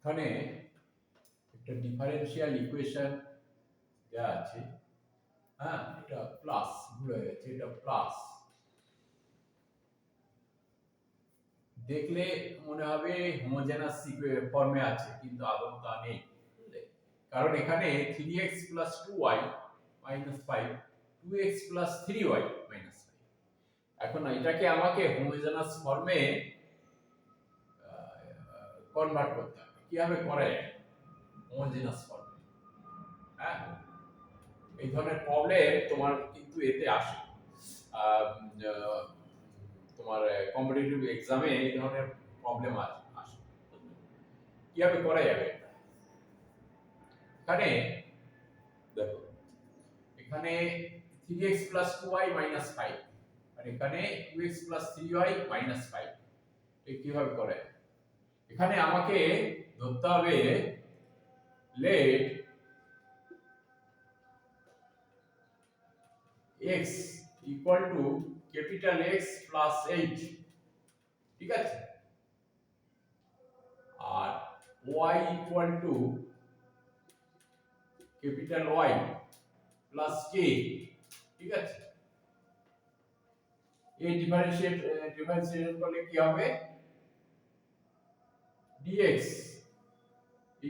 এখানে একটা differential equation দেওয়া আছে। হ্যাঁ, এটা প্লাস, ভুলে গেছে, এটা প্লাস। দেখলে মনে হবে হোমোজেনাস ফর্মে আছে, কিন্তু আদৌ তা নেই। কারণ এখানে 3x + 2y - 5, 2x + 3y - 5। এখন এটাকে আমাকে হোমোজেনাস ফর্মে কনভার্ট করতে হবে। কিভাবে করে হোমোজেনাস ফর্মে? হ্যাঁ, এই ধরনের প্রবলেম তোমার কিন্তু এতে আসে। তোমার কম্পিটিটিভ এক্সামে এই ধরনের প্রবলেম আসে। কিভাবে করা যাবে? এখানে দেখো, এখানে 3x + 2y - 5, আর এখানে 2x + 3y - 5। এই কিভাবে করে? এখানে আমাকে ধরতে হবে let x = capital X + h, ঠিক আছে, আর y = ক্যাপিটাল Y + k, ঠিক আছে। এই ডিফারেন্সিয়েট করলে কি হবে? dx =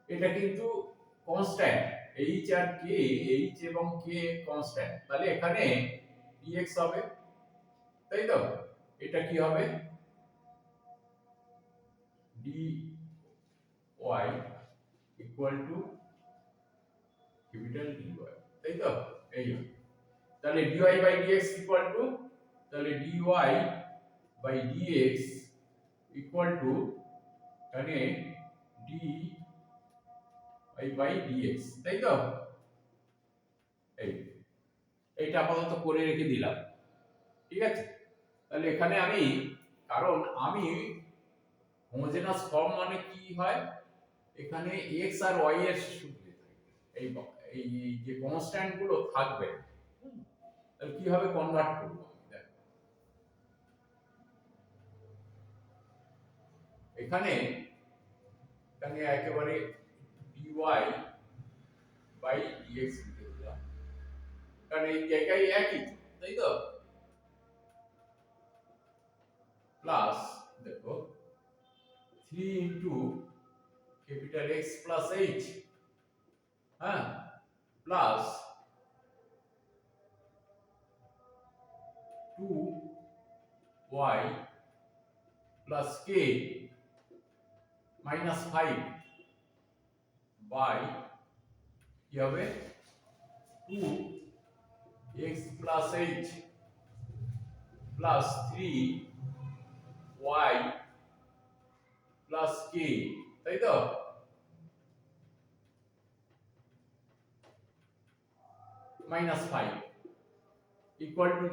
এটা কিন্তু কনস্ট্যান্ট, h আর k, h এবং k কনস্ট্যান্ট, তাহলে এখানে dx হবে, তাই তো? এটা কি হবে? dy = ক্যাপিটাল dy, তাই তো? এই তাহলে dy/dx তাহলে dy/dx এখানে dy/dx, তাই তো? এইটা আপাতত করে রেখে দিলাম, ঠিক আছে। তাহলে এখানে আমি, কারণ আমি হোমোজেনাস ফর্ম মানে কি হয়, এখানে x আর y এর সূত্রে এই এই যে কনস্ট্যান্ট গুলো থাকবে। তাহলে কিভাবে কনভার্ট করব? দেখো, এখানে এখানে একেবারে dy/dx লিখে দিলাম, কারণ এই জায়গায় একই, তাই তো? প্লাস, দেখো, 3 ক্যাপিটাল X + h, হ্যাঁ, প্লাস 2y + k - 5 বাই কি হবে 2x + h + 3y + k, তাই তো? -5 =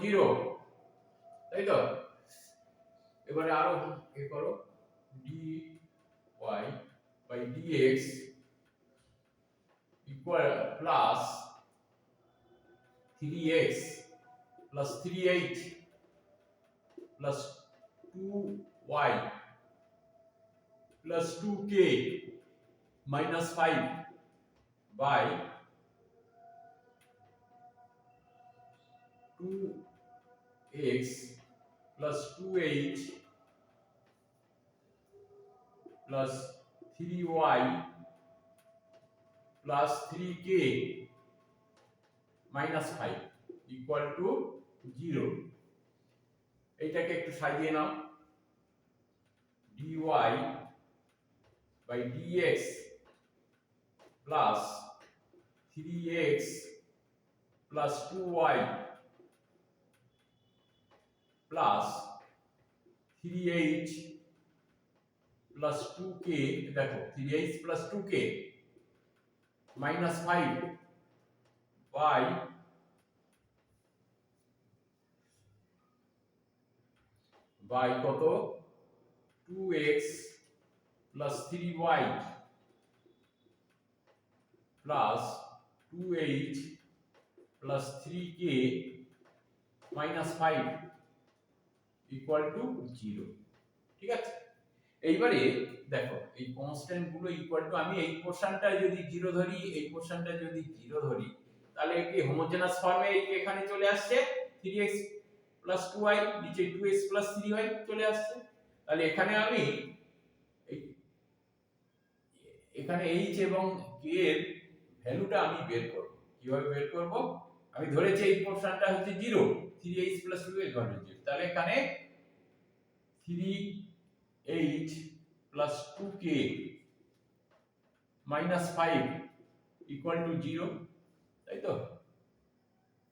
0, তাই তো? এবারে আরো কি করো, dy/dx plus 3x + 3h + 2y + 2k - 5 by 2x + 2h + 3y + 3k - 5 = 0। এইটাকে একটু সাজিয়ে নাও, dy/dx plus 3x plus 2y plus 3h plus 2k, দেখো 3h প্লাস 2k - 5 বাই কত, 2x plus 3y plus 2h plus 3k - 5 = 0, ঠিক আছে। এইবারে দেখো এই কনস্ট্যান্ট গুলো ইকুয়াল টু, আমি এই পোরশনটা যদি 0 ধরি, এই পোরশনটা যদি 0 ধরি, তাহলে কি হোমোজেনাস ফর্মে এখানে চলে আসছে 3x 2y, নিচে 2x 3y চলে আসছে। তাহলে এখানে আমি এখানে h এবং k এর ভ্যালুটা আমি বের করব। কিভাবে বের করব? আমি ধরেছি এই পোরশনটা হচ্ছে 0, 3h 2x ভ্যালু 0, তাহলে এখানে 3h 2k -5 ইকুয়াল টু 0, তাই তো?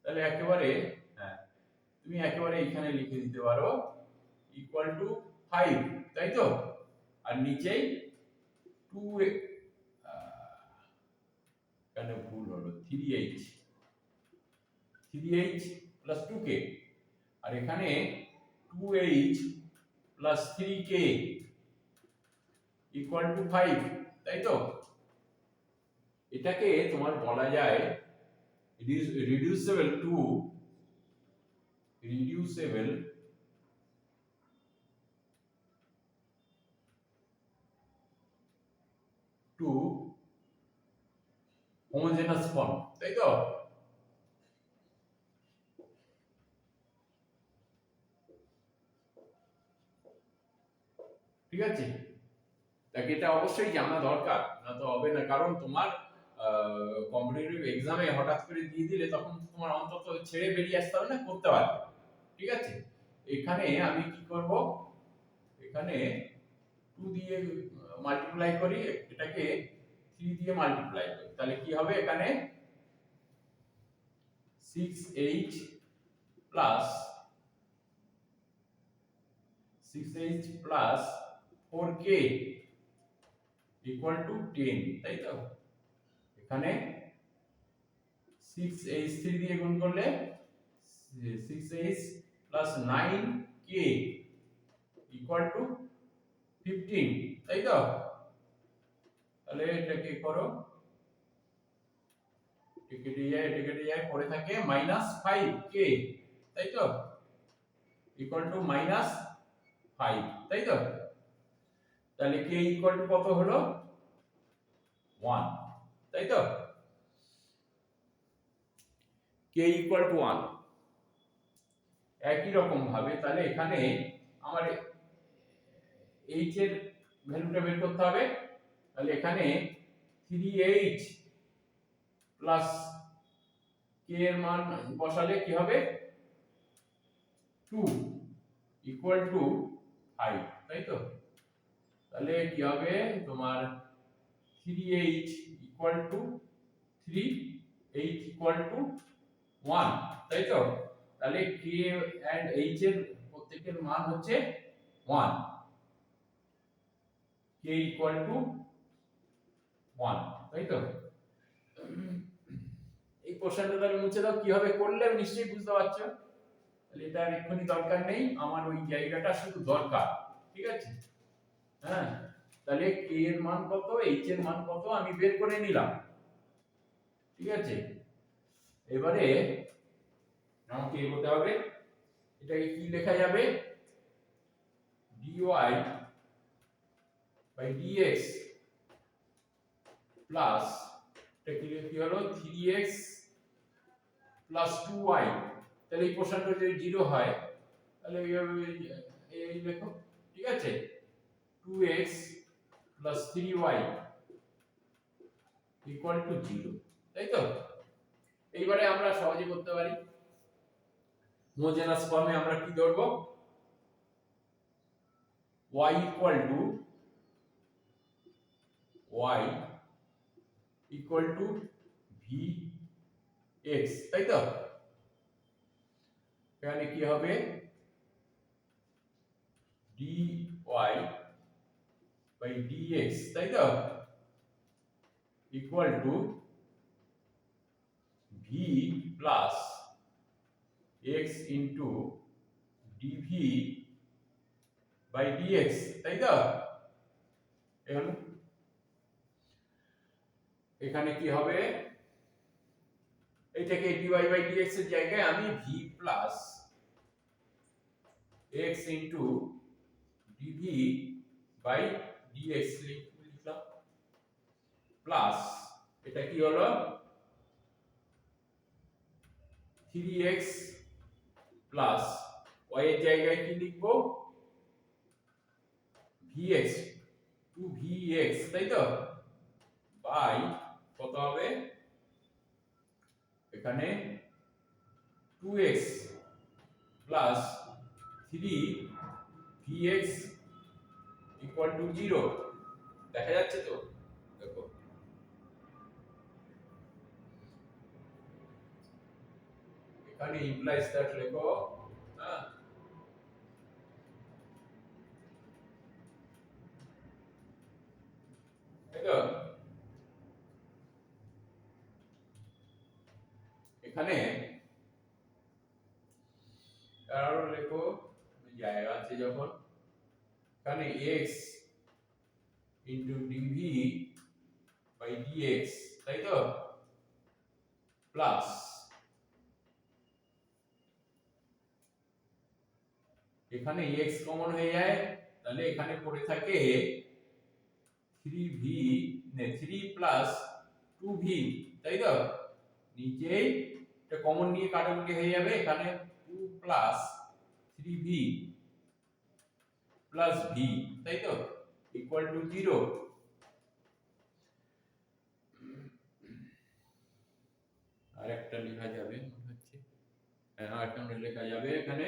তাহলে একেবারে হ্যাঁ, তুমি একেবারে এখানে লিখে দিতে পারো ইকুয়াল টু 5, তাই তো? আর নিচেই 2, এখানে ভুল হলো, 3h 2k, আর এখানে 2h 3k ইকুয়াল টু 5, তাই তো? এটাকে তোমার বলা যায় reducible to homogeneous form, তাই তো? ঠিক আছে, তাকে এটা অবশ্যই জানা দরকার, না তো হবে না, কারণ তোমার কম্পিটিটিভ এক্সামে হঠাৎ করে দিয়ে দিলে তখন তোমার অন্তত ছেড়ে বেরিয়ে আসতে হবে না, করতে পারবে। ঠিক আছে, এখানে আমি কি করব, এখানে 2 দিয়ে মাল্টিপ্লাই করি, এটাকে 3 দিয়ে মাল্টিপ্লাই করি, তাহলে কি হবে, এখানে 6h 4k ইকুয়াল টু 10, তাই তো? এখানে 6h 3 দিয়ে গুণ করলে 6h 9k ইকুয়াল টু 15, তাই তো? তাহলে এটাকে করো, কেটে যায়, পরে থাকে -5k, তাই তো? ইকুয়াল টু -5, তাই তো? তাহলে k ইকুয়াল টু কত হলো? 1, তাই তো? k equal to 1। একই রকম ভাবে তাহলে এখানে আমার h এর ভ্যালুটা বের করতে হবে। তাহলে এখানে 3h প্লাস k এর মান বসালে কি হবে, 2 ইকুয়াল টু 5, তাই তো? তাহলে কি হবে তোমার 3h equal to 3, h equal to 1, তাই তো? তাহলে k এন্ড h এর প্রত্যেকের মান হচ্ছে 1, k ইকুয়াল টু 1, তাই তো? এই কোশ্চেনটা তাহলে মুছে দাও, কিভাবে করলে নিশ্চয়ই বুঝতে পারছো। তাহলে এটা এক্ষুনি দরকার নেই, আমার ওই জায়গাটা শুধু দরকার। ঠিক আছে, হ্যাঁ, তাহলে k এর মান কত, h এর মান কত আমি বের করে নিলাম। ঠিক আছে, এবারে আমাকে এগোতে হবে। এটাকে কি লেখা যাবে, dy বাই dx প্লাস, এটা কি হলো 3x প্লাস 2y। তাহলে এই কোশ্চেনটা যদি 0 হয় তাহলে এই লেখো, ঠিক আছে, 2x plus 3y equal to 0, তাই তো? এইবারে আমরা সহজে করতে পারি। হোমোজেনাস ফর্মে আমরা কি ধরব, y ইকুয়াল টু vx, তাই তো? এখানে কি হবে, dy বাই dx, তাই তো? Equal to v plus x into dv by dx, তাই তো? এখানে কি হবে, এইটাকে dy বাই dx এর জায়গায় আমি v plus x into dv by d x লিখলাম প্লাস এটা কি হলো 3x প্লাস y এর জায়গায় কি লিখবো vx 2vx তাই তো বাই কত হবে এখানে 2x plus 3vx equal to 0 দেখা যাচ্ছে তো দেখো এখানে ইমপ্লাইজ দ্যাট লেখো হ্যাঁ দেখো এখানে আরো লেখো জায়গা আছে যখন এখানে x into dv by dx তাই তো প্লাস এখানে x কমন হয়ে যায় তাহলে এখানে পড়ে থাকে 3v নে 3 প্লাস 2v তাই তো নিচেই এটা কমন নিয়ে কাটাকুটি হয়ে যাবে এখানে 2 প্লাস 3v প্লাস v তাই তো ইকুয়াল টু 0 আরেকটা লেখা যাবে মনে হচ্ছে হ্যাঁ আরেকটা লেখা যাবে এখানে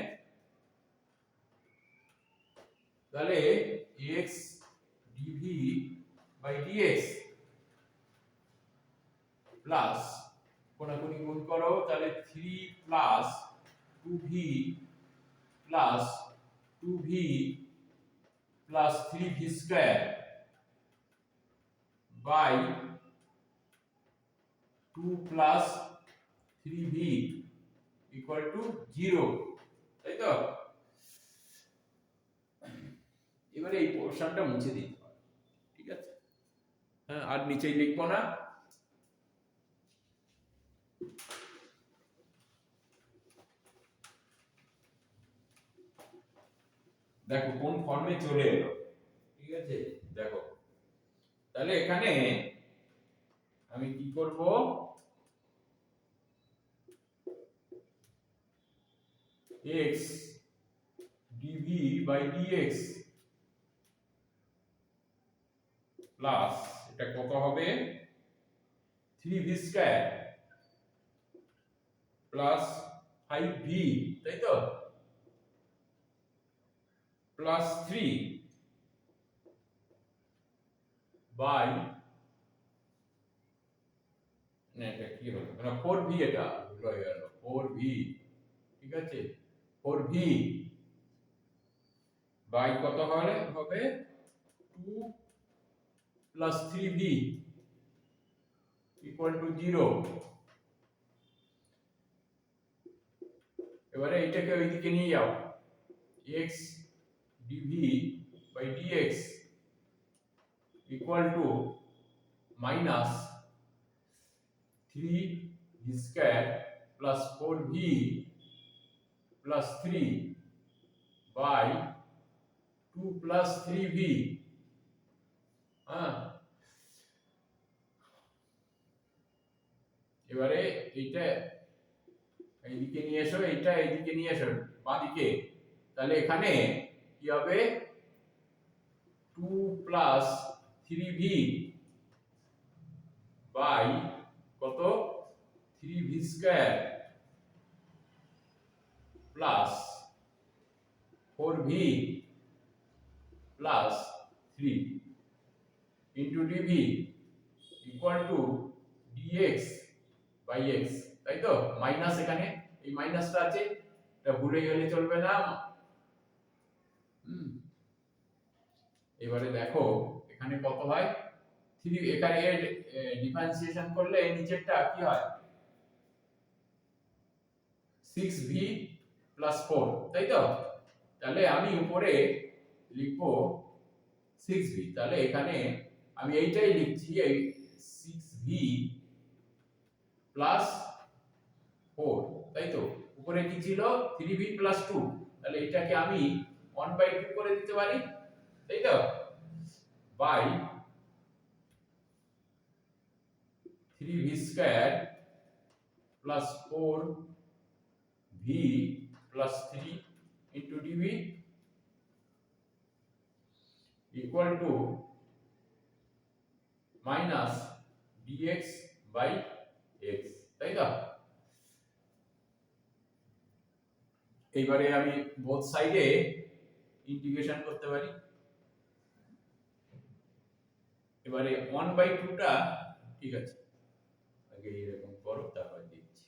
তাহলে x dv by dx plus কোনাকুনি গুণ করো তাহলে 3 plus 2v plus 2v plus 3v square by 2 plus 3v equal to 0 তাই তো এবারে এই পোরশনটা মুছে দিতে হবে ঠিক আছে হ্যাঁ আর নিচেই লিখবো না দেখো কোন ফর্মে চলে এলো ঠিক আছে দেখো তাহলে এখানে আমি কি করব x dv by dx plus এটা কত হবে 3v স্কয়ার প্লাস 5v তাই তো প্লাস 3 বাই না এটা কি হলো না 4v এটা ভুল হয়ে গেল 4v ঠিক আছে 4v বাই কত হবে 2 প্লাস 3v ইকুয়াল টু 0 এবারে এটাকে ওইদিকে নিয়ে যাও x dv by dx equal to minus 3v square plus 4v plus 3 by 2 plus 3v হ্যাঁ এবারে এইটা এইদিকে নিয়ে এসো এইটা এইদিকে নিয়ে এসো বাঁদিকে তাহলে এখানে কি হবে 2 প্লাস 3v বাই কত 3v square plus 4v plus 3 into dv equal to dx by x তাই তো মাইনাস এখানে এই মাইনাসটা আছে এটা ভুলে গেলে চলবে না এবারে দেখো এখানে কত হয় 3 এখানে ডিফারেন্সিয়েশন করলে এই নিচেরটা কি হয় 6v প্লাস 4 তাই তো তাহলে আমি উপরে লিখবো 6v তাহলে এখানে আমি এইটাই লিখছি এই 6v প্লাস 4 তাই তো উপরে কি ছিল 3v প্লাস 2 তাহলে এটাকে আমি 1/2 করে দিতে পারি তাই তো by 3v square plus 4v plus 3 into dv equal to minus dx by x, তাই তো? এইবারে আমি বোথ সাইডে ইন্টিগ্রেশন করতে পারি। এবারে 1/2 টা ঠিক আছে, আগে এরকম করো তারপর দিচ্ছি।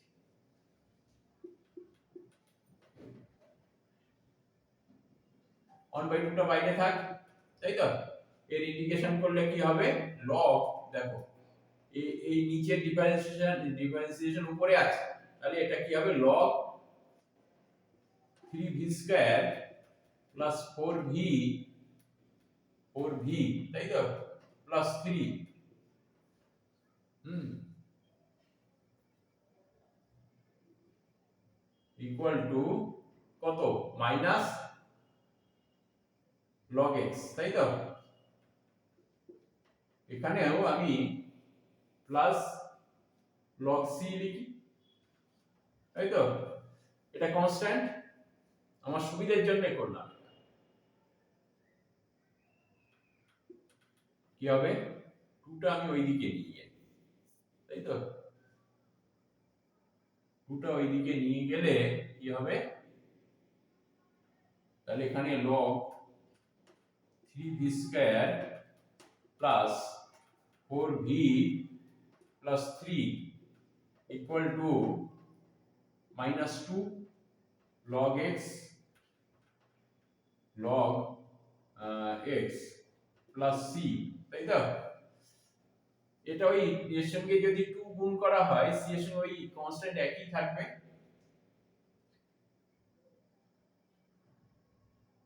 1/2 টা বাইরে থাক, তাই তো? এর ইন্টিগ্রেশন করলে কি হবে? লগ, দেখো এই নিচে ডিফারেন্সিয়েশন উপরে আছে, তাহলে এটা কি হবে? Log 3v square plus 4v, তাই তো, প্লাস 3 ইকুয়াল টু কত? মাইনাস লগ x, তাই তো? এখানেও আমি প্লাস লগ c লিখি, তাই তো? এটা কনস্ট্যান্ট, আমার সুবিধার জন্য করলাম। কি হবে? 2 টা আমি ওইদিকে নিয়ে যাই, তাই তো? 2 টা ওইদিকে নিয়ে গেলে কি হবে? তাহলে এখানে log 3v square plus 4v plus 3 equal to minus 2 log x plus c, তাই তো? এটা ওই এর সঙ্গে যদি 2 গুণ করা হয়, c এর সঙ্গে ওই কনস্ট্যান্ট একই থাকবে।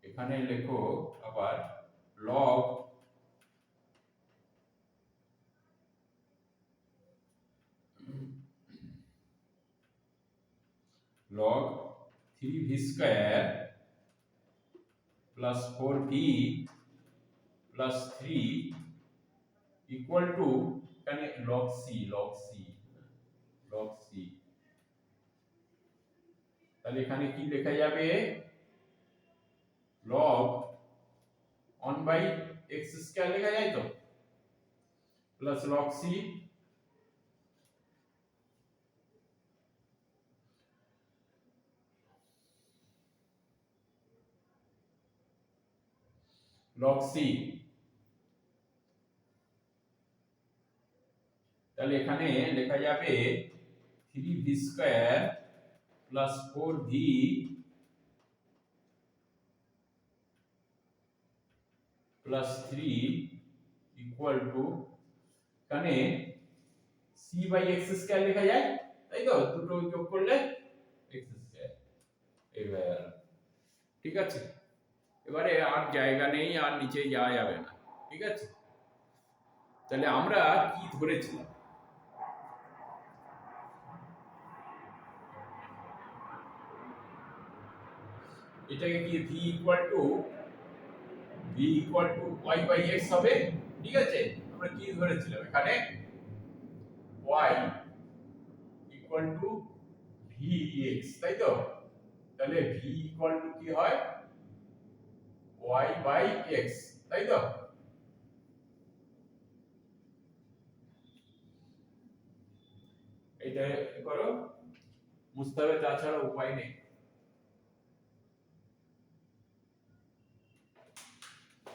এখানে লেখো আবার log log 3v square plus 4v plus 3 equal to, এখানে log c তাহলে এখানে কি লেখা যাবে? log 1/x স্কয়ার লেখা যায় তো, plus log c log c, তাহলে এখানে লেখা যাবে 3v square plus 4v plus 3 equal to, এখানে c বাই x স্কয়ার লেখা যায়, তাই তো? দুটো যোগ করলে x স্কয়ার। এবার ঠিক আছে, এবারে আর জায়গা নেই, আর নিচে যাওয়া যাবে না, ঠিক আছে? তাহলে আমরা কি ধরেছিলাম? এটাকে কি v equal to y by x হবে, ঠিক আছে? আমরা কি ধরেছিলাম এখানে? y ইকুয়াল টু vx, তাই তো? তাহলে v ইকুয়াল টু কি হয়? y বাই x, তাই তো? এটা করো, বুঝতে হবে, তাছাড়া উপায় নেই।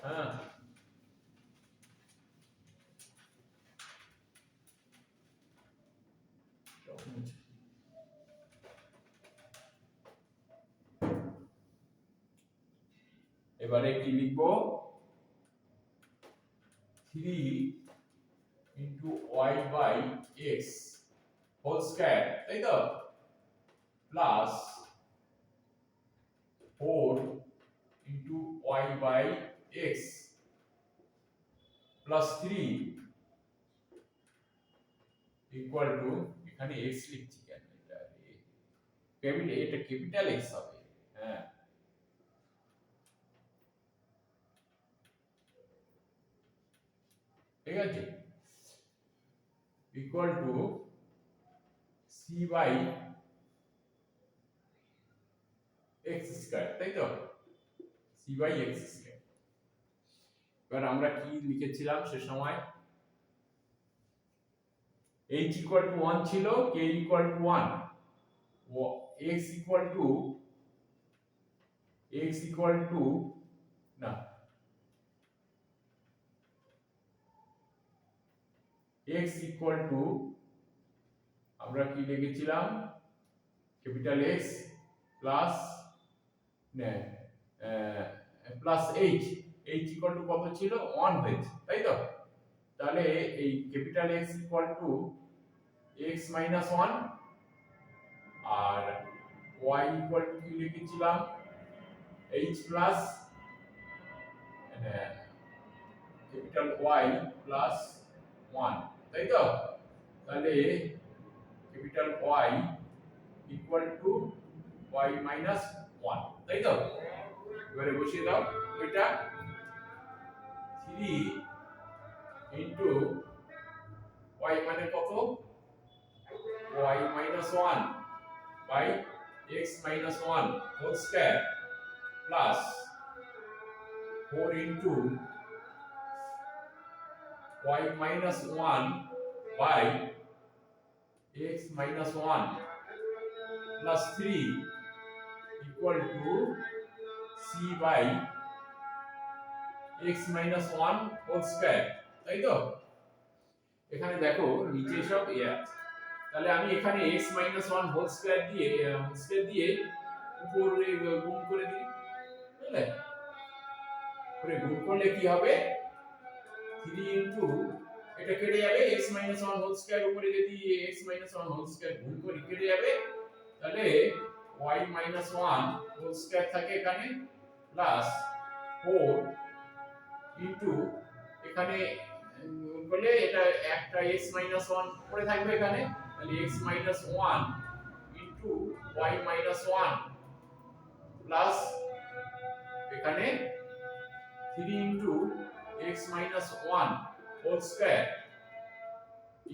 হ্যাঁ, এবারে কি লিখবো? 3 into y by x whole square, তাই তো? Plus 4 into y by x plus 3 equal to, এখানে x লিখছি কেন? এটা ক্যাপিটাল x হবে, হ্যাঁ। ঠিক আছে, equal to c by x square, তাই তো, সি বাই এক্স স্কয়ার। এবার আমরা কি লিখেছিলাম সে সময়, h ইকুয়াল টু 1 ছিল, k equal to 1, x equal to না x ইকুয়াল টু আমরা কি লিখেছিলাম, capital X plus plus h equal to কত ছিল, 1 হয়েছে, তাই তো। তাহলে এই capital X equal to x minus 1 আর y ইকুয়াল টু কি লিখেছিলাম, h plus capital Y plus 1, তাই তো। তাহলে capital Y equal to y minus 1, তাই তো। এবারে বসিয়ে দাও, এটা 3 ইনটু y মানে কত, y minus 1 by x minus 1 whole square plus 4 into y minus 1 by x minus 1 plus 3 equal to c by x minus 1 whole square, তাই তো। এখানে দেখো নিচে সব তাহলে আমি এখানে x minus 1 whole square দিয়ে উপরে গুণ করে দিই, বুঝলে, করে গুণ করলে কি হবে, 3 ইনটু এটা কেটে যাবে, x minus 1 হোল স্কয়ার উপরে যদি x minus 1 হোল স্কয়ার গুণ করি কেটে যাবে, তাহলে y minus 1 হোল স্কয়ার থাকে এখানে প্লাস 4 ইনটু এখানে গুণ করলে এটা একটা x minus 1 পড়ে থাকবে এখানে, তাহলে x minus 1 into y minus 1 plus এখানে 3 into x minus 1 whole square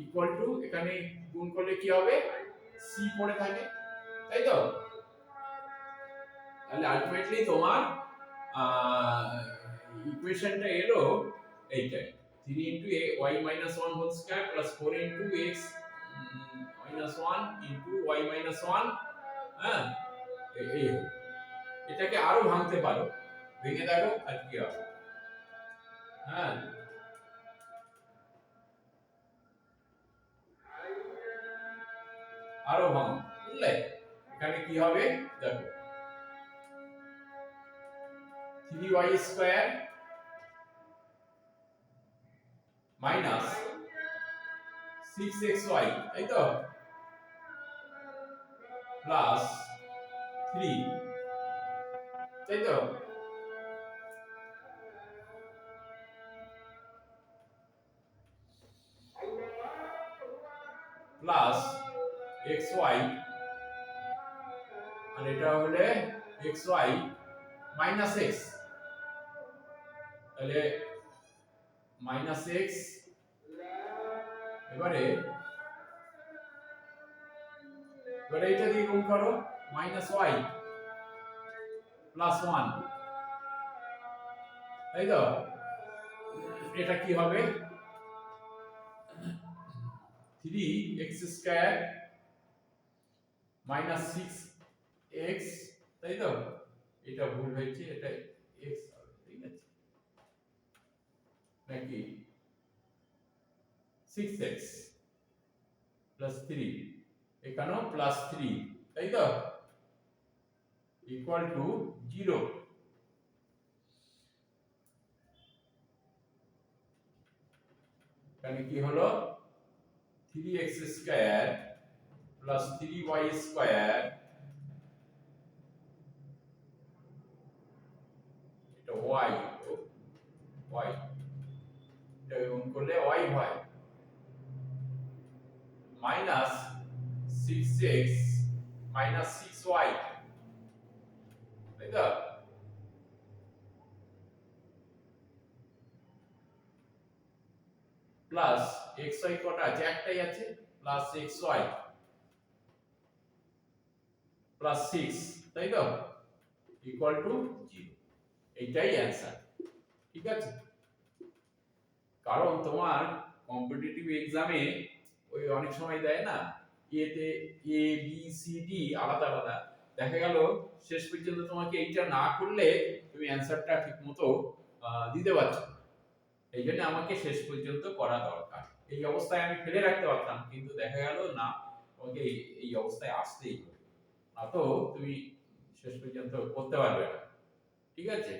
equal to এখানে গুণ করলে কি হবে, c পড়ে থাকে, তাই তো। তাহলে আলটিমেটলি তোমার ইকুয়েশনটা এলো এইটাই, 3 into y minus 1 whole square plus 4 into x minus 1 into y minus 1, হ্যাঁ, এই এটাকে আরো ভাঙতে পারো, ভেঙে দেখো আর কি হবে, হ্যাঁ। আরো ভাঙো, বুঝলে, এখানে কি হবে দেখো, 3y স্কয়ার মাইনাস 6xy, তাই তো, প্লাস 3, তাই তো, প্লাস xy আর এটা হলে xy মাইনাস x, তাহলে মাইনাস x, এবারে এটা দিয়ে গুণ করো, মাইনাস y প্লাস 1, তাই তো। এটা কি হবে, 3x স্কয়ার মাইনাস 6x, তাই তো, এটা ভুল হয়েছে, এটা x হবে, ঠিক আছে, নাকি 6x প্লাস 3, এখানেও প্লাস 3, তাই তো, ইকুয়াল টু 0। এখানে কি হলো, 3x square plus 3y square, এটা y, এটা গুণ করলে y হয়, মাইনাস 6x মাইনাস 6y, তাই তো। প্লাস এক্স ওয়াই কটা আছে, একটাই আছে, প্লাস এক্স ওয়াই প্লাস 6, তাই তো, ইকুয়াল টু 0। এইটাই অ্যান্সার। ঠিক আছে, কারণ তোমার কম্পিটিটিভ এক্সামে ওই অনেক সময় দেয় না, এতে এ বি সি ডি আলাদা আলাদা, দেখা গেল শেষ পর্যন্ত তোমাকে এইটা না করলে তুমি অ্যান্সারটা ঠিকমতো দিতে পারছো না। এই জন্য আমাকে শেষ পর্যন্ত করা দরকার। এই অবস্থায় আমি ফেলে রাখতে পারতাম, কিন্তু দেখা গেল না, তোমাকে এই অবস্থায় আসতেই হবে, না তো তুমি শেষ পর্যন্ত করতে পারবে না। ঠিক আছে,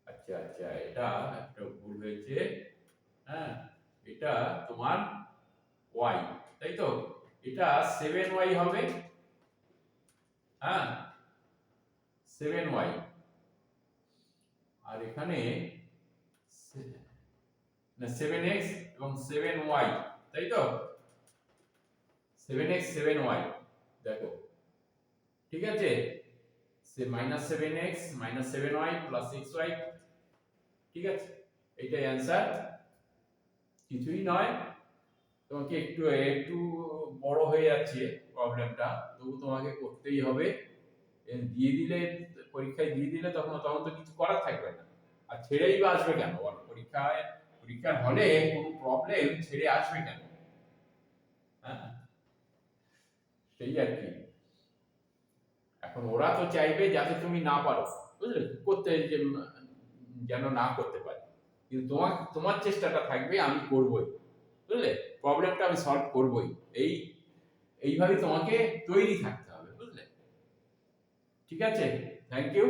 আচ্ছা আচ্ছা, এটা একটা ভুল হয়েছে। হ্যাঁ, এটা তোমার y, তাই তো, এটা 7y হবে। হ্যাঁ, 7y, আর এখানে না 7x এবং 7y, তাই তো, 7x 7y, দেখো, ঠিক আছে, -7x -7y +6y, ঠিক আছে, এইটাই অ্যান্সার, কিছুই নয়। তোমাকে একটু একটু বড় হয়ে যাচ্ছে প্রবলেমটা, তবু তোমাকে করতেই হবে। দিয়ে দিলে, পরীক্ষায় দিয়ে দিলে তখন তখন তো কিছু করার থাকবে না, আর ছেড়েই বা আসবে কেন বলো, পরীক্ষার হলে কোনো প্রবলেম ছেড়ে আসবে কেন? হ্যাঁ, সেই আর কি। এখন ওরা তো চাইবে যাতে তুমি না পারো, বুঝলে, করতে, যেন না করতে পারে, কিন্তু তোমার চেষ্টাটা থাকবে আমি করবই, বুঝলে, প্রবলেমটা আমি সলভ করবই, এইভাবে তোমাকে তৈরি থাকতে হবে, বুঝলে। ঠিক আছে, থ্যাংক ইউ।